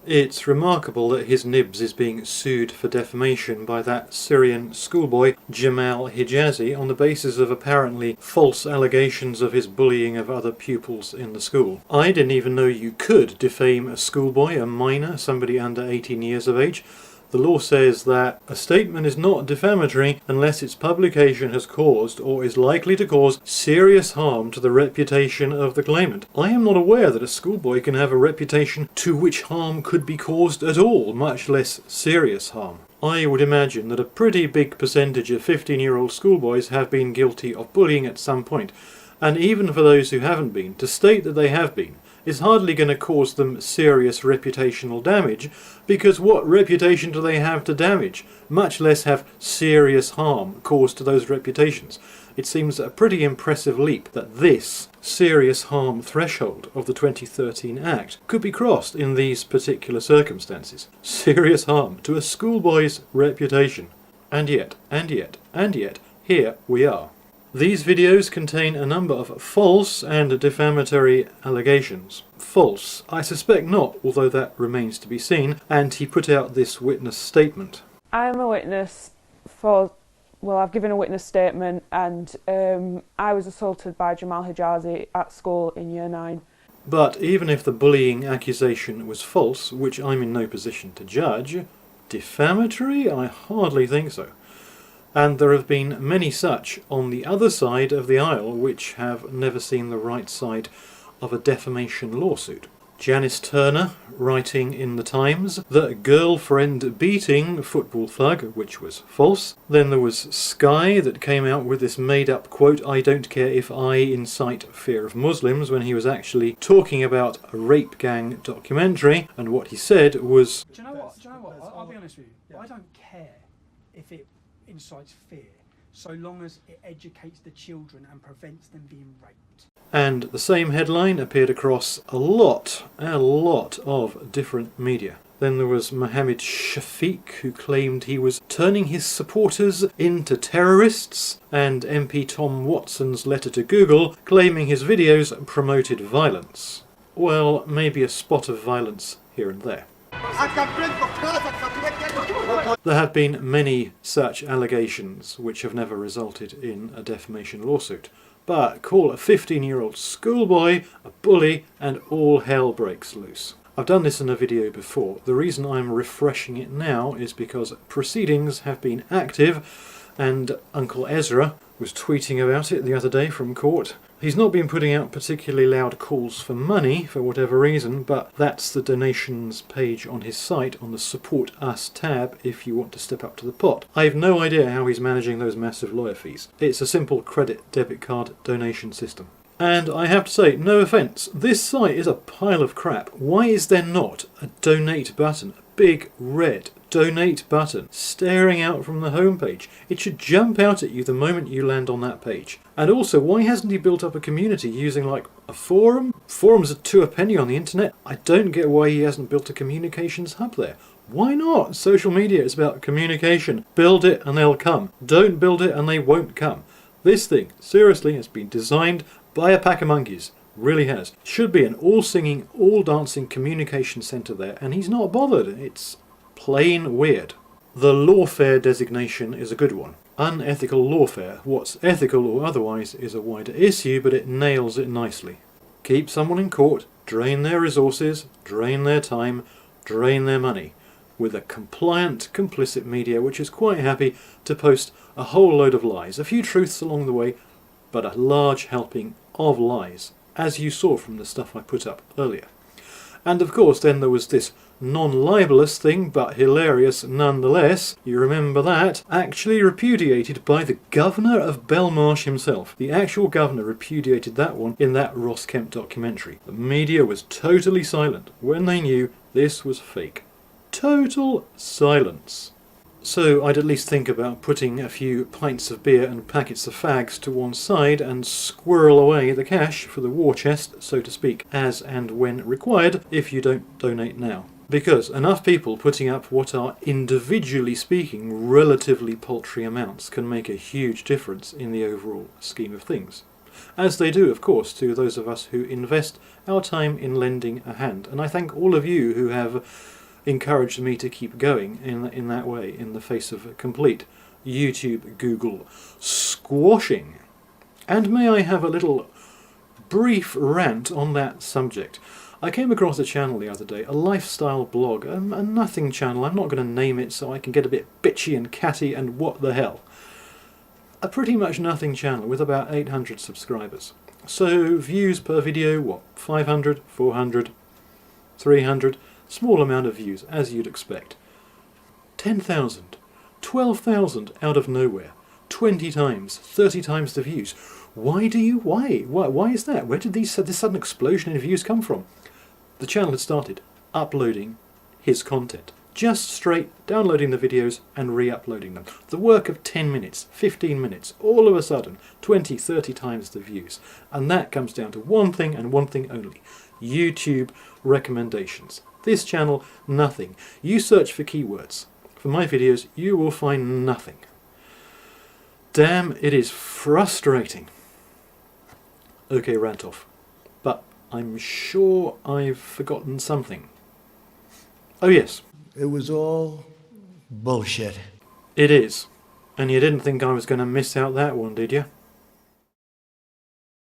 It's remarkable that his nibs is being sued for defamation by that Syrian schoolboy Jamal Hijazi on the basis of apparently false allegations of his bullying of other pupils in the school. I didn't even know you could defame a schoolboy, a minor, somebody under 18 years of age. The law says that a statement is not defamatory unless its publication has caused or is likely to cause serious harm to the reputation of the claimant. I am not aware that a schoolboy can have a reputation to which harm could be caused at all, much less serious harm. I would imagine that a pretty big percentage of 15-year-old schoolboys have been guilty of bullying at some point, and even for those who haven't been, to state that they have been is hardly going to cause them serious reputational damage, because what reputation do they have to damage, much less have serious harm caused to those reputations? It seems a pretty impressive leap that this serious harm threshold of the 2013 Act could be crossed in these particular circumstances. Serious harm to a schoolboy's reputation. And yet, here we are. These videos contain a number of false and defamatory allegations. False? I suspect not, although that remains to be seen, and he put out this witness statement. I'm a witness I've given a witness statement, and I was assaulted by Jamal Hijazi at school in Year 9. But even if the bullying accusation was false, which I'm in no position to judge, defamatory? I hardly think so. And there have been many such on the other side of the aisle which have never seen the right side of a defamation lawsuit. Janice Turner, writing in the Times, the girlfriend beating football thug, which was false. Then there was Sky that came out with this made-up quote, "I don't care if I incite fear of Muslims," when he was actually talking about a rape gang documentary, and what he said was... Do you know what? I'll be honest with you. Yeah. I don't care if it incites fear, so long as it educates the children and prevents them being raped. And the same headline appeared across a lot of different media. Then there was Mohammed Shafiq, who claimed he was turning his supporters into terrorists, and MP Tom Watson's letter to Google claiming his videos promoted violence. Well, maybe a spot of violence here and there. There have been many such allegations which have never resulted in a defamation lawsuit. But call a 15-year-old schoolboy a bully and all hell breaks loose. I've done this in a video before. The reason I'm refreshing it now is because proceedings have been active, and Uncle Ezra was tweeting about it the other day from court. He's not been putting out particularly loud calls for money for whatever reason, but that's the donations page on his site on the Support Us tab if you want to step up to the pot. I have no idea how he's managing those massive lawyer fees. It's a simple credit debit card donation system. And I have to say, no offence, this site is a pile of crap. Why is there not a donate button? A big red donate button staring out from the homepage. It should jump out at you the moment you land on that page. And also, why hasn't he built up a community using like a forum? Forums are 2 a penny on the internet. I don't get why he hasn't built a communications hub there. Why not? Social media is about communication. Build it and they'll come. Don't build it and they won't come. This thing, seriously, has been designed by a pack of monkeys. Really has. Should be an all-singing, all-dancing communication centre there, and he's not bothered. It's plain weird. The lawfare designation is a good one. Unethical lawfare. What's ethical or otherwise is a wider issue, but it nails it nicely. Keep someone in court, drain their resources, drain their time, drain their money, with a compliant, complicit media which is quite happy to post a whole load of lies, a few truths along the way, but a large helping of lies, as you saw from the stuff I put up earlier. And of course then there was this non-libelous thing, but hilarious nonetheless, you remember that, actually repudiated by the governor of Belmarsh himself. The actual governor repudiated that one in that Ross Kemp documentary. The media was totally silent when they knew this was fake. Total silence. So I'd at least think about putting a few pints of beer and packets of fags to one side and squirrel away the cash for the war chest, so to speak, as and when required, if you don't donate now. Because enough people putting up what are, individually speaking, relatively paltry amounts can make a huge difference in the overall scheme of things. as they do, of course, to those of us who invest our time in lending a hand. And I thank all of you who have encouraged me to keep going in that way, in the face of complete YouTube Google squashing. And may I have a little brief rant on that subject. I came across a channel the other day, a lifestyle blog, a nothing channel. I'm not going to name it so I can get a bit bitchy and catty and what the hell. A pretty much nothing channel with about 800 subscribers. So views per video, what, 500, 400, 300? Small amount of views, as you'd expect. 10,000, 12,000 out of nowhere. 20 times, 30 times the views. Why is that? Where did this sudden explosion in views come from? The channel had started uploading his content. Just straight downloading the videos and re-uploading them. The work of 10 minutes, 15 minutes, all of a sudden 20, 30 times the views. And that comes down to one thing and one thing only. YouTube recommendations. This channel, nothing. You search for keywords. For my videos, you will find nothing. Damn, it is frustrating. Okay, rant off. But I'm sure I've forgotten something. Oh yes. It was all bullshit. It is. And you didn't think I was going to miss out that one, did you?